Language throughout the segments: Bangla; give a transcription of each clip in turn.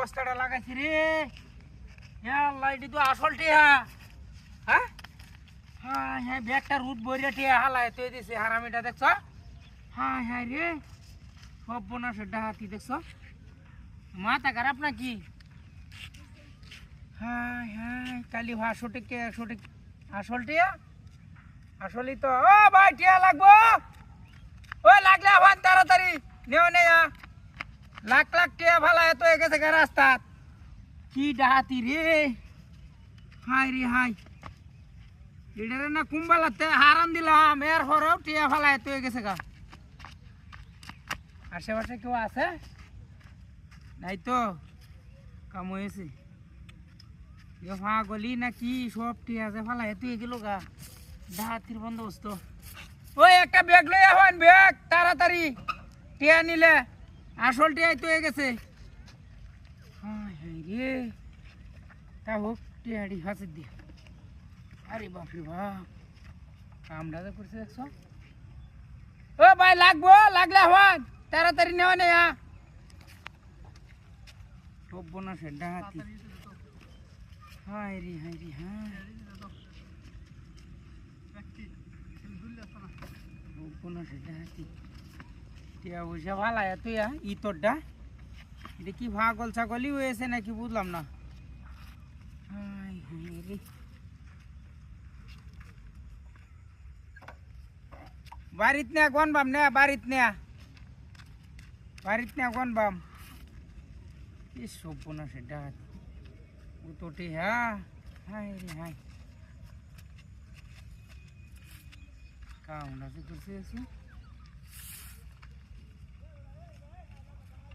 অবস্থাটা লাগাইছি রে আল্লাহ এটি তো আসল টিয়া হ্যাঁ হ্যাঁ হ্যাঁ ব্যাগটা রুট বইরে টিয়া হালায় তুই দিছে হারামিটা দেখছ হ্যাঁ হ্যাঁ রে সব বোনাসের ডাহাতি দেখছ মাথা খারাপ নাকি হ্যাঁ হ্যাঁ কালি সঠিক সঠিক আসল টিয়া আসলেই তো ও ভাই টিয়া লাগবো ও লাগলে আবার তাড়াতাড়ি নেও নেয়া লাখ লাখ টিয়া ভালা এত গেছে রাস্তা কি ডাহাতি রে হাই রে হাই এটারে না কুম্বালাতে হারাম দিলাম এর পরেও টিয়া ভালা এত গেছে গা আশেপাশে কেউ আছে নাই তো কাম হয়েছে গলি না কি সব টিয়া আছে ভালা এত গেল গা ডাহাতির বন্দোবস্ত ওই একটা ব্যাগ লই আহন ব্যাগ তাড়াতাড়ি টিয়া নিলে আসল টিয়াই তো হয়ে গেছে হাই হাই রে তা হোক টিয়াড়ি ফাঁসে দিয়ে আরে বাপরে বাপ কামটা তো করছে দেখছো ও ভাই লাগবো লাগলে হন তাড়াতাড়ি নেওয়া নেয়া সব বোনাসের ডাহাতি হাই রে হ্যাঁ বোনাসের ডাহাতি টিয়া পয়সা ভালো তুই ই তোরটা এটা কি ভাগল ছাগলই হয়েছে নাকি বুঝলাম না হাই হাই রে বাড়িত নেয়া কোন বাম নেয়া বাড়িত নেয়া কোন বাম কি সপনা সেটা উতোটি হ্যাঁ হাই রে হাই কাউন্ডা তো করছে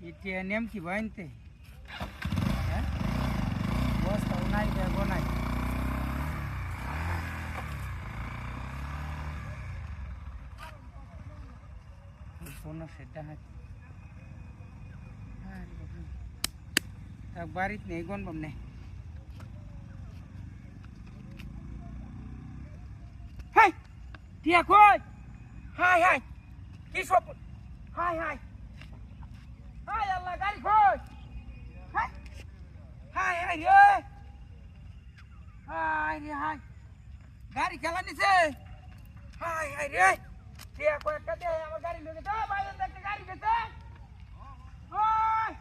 এটা নেম কি বাইনতে হ্যাঁ বস্তা নাই ব্যাগ নাই কোনো সেটা এক বাড়িত নেই কোন বাম নেই হাই টিয়া কই হাই হাই কি সব হাই হাই হাই আল্লাহ গাড়ি কই হাই হাই হাই রে হাই রে হাই গাড়ি খেলা নিছে হাই হাই রে টিয়া কই একটা দে আমার গাড়ি লগে তো বাইরে একটা গাড়ি গেছে ওই